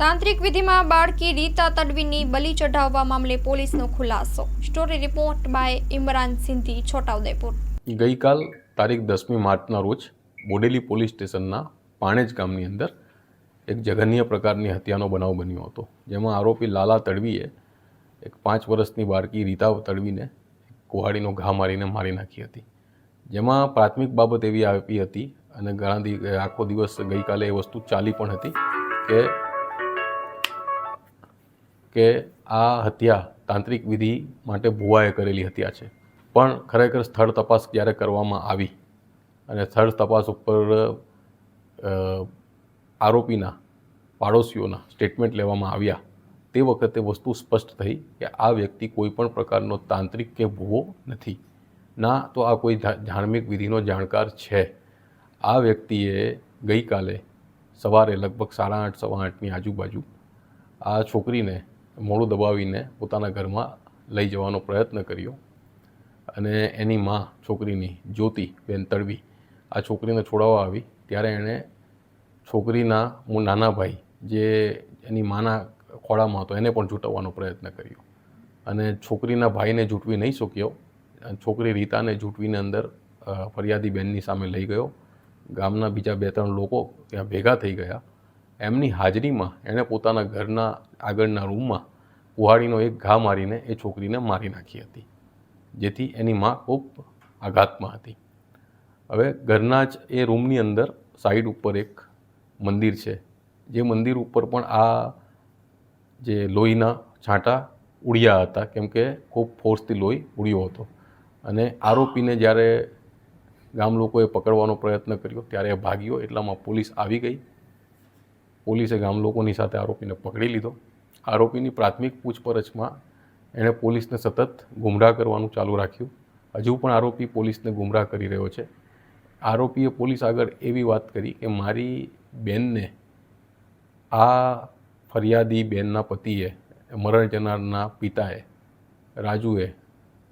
તાંત્રિક વિધિમાં બાળકી રીતા તડવીની બલી ચઢાવવા મામલે પોલીસનો ખુલાસો. Story report by Imran Sindhi, Chhota Udepur. ગઈકાલ તારીખ 10મી માર્ચના રોજ બોડેલી પોલીસ સ્ટેશનના પાણેજ ગામની અંદર એક જઘન્ય પ્રકારની હત્યાનો બનાવ બન્યો હતો, જેમાં આરોપી લાલા તડવીએ એક 5 વર્ષની બાળકી રીતા તડવીને કુહાડીનો ઘા મારીને મારી નાખી હતી. જેમાં પ્રાથમિક બાબત એવી આપી હતી અને આખો દિવસ ગઈકાલે એ વસ્તુ ચાલી પણ હતી કે આ હત્યા તાંત્રિક વિધિ માટે ભુવાએ કરેલી હત્યા છે. પણ ખરેખર સ્થળ તપાસ જ્યારે કરવામાં આવી અને સ્થળ તપાસ ઉપર આરોપીના પાડોશીઓના સ્ટેટમેન્ટ લેવામાં આવ્યા, તે વખતે વસ્તુ સ્પષ્ટ થઈ કે આ વ્યક્તિ કોઈ પણ પ્રકારનો તાંત્રિક કે ભુવો નથી, ના તો આ કોઈ ધાર્મિક વિધિનો જાણકાર છે. આ વ્યક્તિએ ગઈકાલે સવારે લગભગ 8:30 સવા 8ની આજુબાજુ આ છોકરીને મોઢું દબાવીને પોતાના ઘરમાં લઈ જવાનો પ્રયત્ન કર્યો અને એની માં છોકરીની જ્યોતિબેન તડવી આ છોકરીને છોડાવવા આવી ત્યારે એણે છોકરીના નાના ભાઈ જે એની માના ખોળામાં હતો એને પણ જૂંટવવાનો પ્રયત્ન કર્યો અને છોકરીના ભાઈને જૂંટવી નહીં શક્યો. છોકરી રીતાને જૂંટવીને અંદર ફરિયાદી બેનની સામે લઈ ગયો. ગામના બીજા 2-3 લોકો ત્યાં ભેગા થઈ ગયા. એમની હાજરીમાં એણે પોતાના ઘરના આગળના રૂમમાં કુહાડીનો એક ઘા મારીને એ છોકરીને મારી નાખી હતી, જેથી એની માં ખૂબ આઘાતમાં હતી. હવે ઘરના જ એ રૂમની અંદર સાઈડ ઉપર એક મંદિર છે, જે મંદિર ઉપર પણ આ જે લોહીના છાંટા ઉડ્યા હતા, કેમ કે ખૂબ ફોર્સથી લોહી ઉડ્યો હતો. અને આરોપીને જ્યારે ગામ લોકોએ પકડવાનો પ્રયત્ન કર્યો ત્યારે એ ભાગ્યો, એટલામાં પોલીસ આવી ગઈ. પોલીસે ગામ લોકોની સાથે આરોપીને પકડી લીધો. આરોપીની પ્રાથમિક પૂછપરછમાં એણે પોલીસને સતત ગુમરાહ કરવાનું ચાલુ રાખ્યું. હજુ પણ આરોપી પોલીસને ગુમરાહ કરી રહ્યો છે. આરોપીએ પોલીસ આગળ એવી વાત કરી કે મારી બેનને આ ફરિયાદી બેનના પતિએ, મરણ જનારના પિતાએ, રાજુએ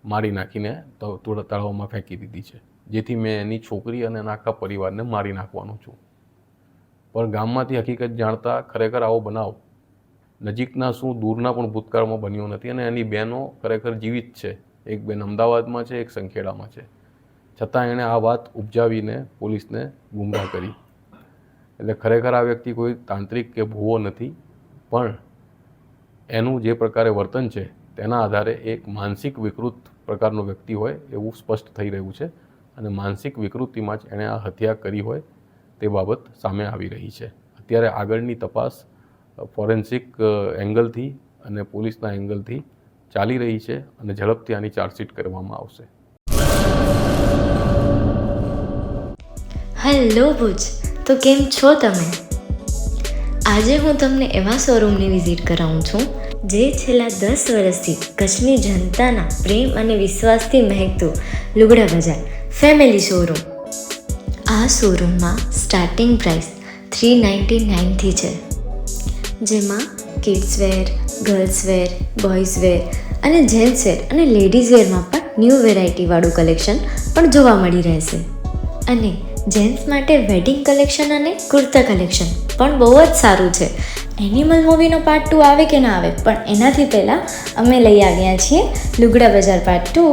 મારી નાખીને તળાવમાં ફેંકી દીધી છે, જેથી મેં એની છોકરી અને આખા પરિવારને મારી નાખવાનો છું. પણ ગામમાંથી હકીકત જાણતા ખરેખર આવો બનાવ નજીકના શું દૂરના પણ ભૂતકાળમાં બન્યો નથી અને એની બહેનો ખરેખર જીવિત છે. એક બેન અમદાવાદમાં છે, એક સંખેડામાં છે. છતાં એણે આ વાત ઉપજાવીને પોલીસને ગુમરાહ કરી. એટલે ખરેખર આ વ્યક્તિ કોઈ તાંત્રિક કે ભુવો નથી, પણ એનું જે પ્રકારે વર્તન છે તેના આધારે એક માનસિક વિકૃત પ્રકારનો વ્યક્તિ હોય એવું સ્પષ્ટ થઈ રહ્યું છે. અને માનસિક વિકૃતિમાં જ એણે આ હત્યા કરી હોય તે બાબત સામે આવી રહી છે. અત્યારે આગળની તપાસ ફોરેન્સિક એંગલથી અને પોલીસના એંગલથી ચાલી રહી છે અને ઝડપથી આની ચાર્જશીટ કરવામાં આવશે. હેલો ભુજ, તો કેમ છો તમે? આજે હું તમને એવા શોરૂમની વિઝિટ કરાવું છું જે છેલ્લા 10 વર્ષથી કચ્છની જનતાના પ્રેમ અને વિશ્વાસથી મહેકતું લુગડા બજાર ફેમિલી શોરૂમ. આ શોરૂમમાં સ્ટાર્ટિંગ પ્રાઇસ 399થી છે, જેમાં kids wear, girls wear, boys wear અને જેન્ટ્સ વેર અને લેડીઝ વેરમાં પણ ન્યૂ વેરાયટીવાળું કલેક્શન પણ જોવા મળી રહેશે. અને જેન્ટ્સ માટે વેડિંગ કલેક્શન અને કુર્તા કલેક્શન પણ બહુ જ સારું છે. એનિમલ મૂવીનો પાર્ટ 2 આવે કે ના આવે, પણ એનાથી પહેલાં અમે લઈ આવ્યા છીએ લુગડા બજાર પાર્ટ 2,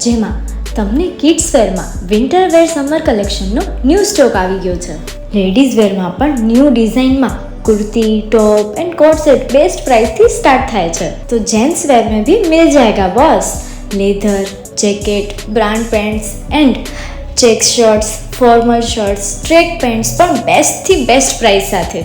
જેમાં તમને કિડ્સ વેરમાં વિન્ટર વેર સમર કલેક્શનનો ન્યૂ સ્ટોક આવી ગયો છે. લેડીઝ વેરમાં પણ ન્યૂ ડિઝાઇનમાં kurti, top and coat set best price थी स्टार्ट થાય છે. तो जेंट्स वेयर में भी मिल जाएगा boss. Leather, jacket, brand pants and check shirts, formal shirts, track pants પણ બેસ્ટ થી બેસ્ટ પ્રાઇસ સાથે.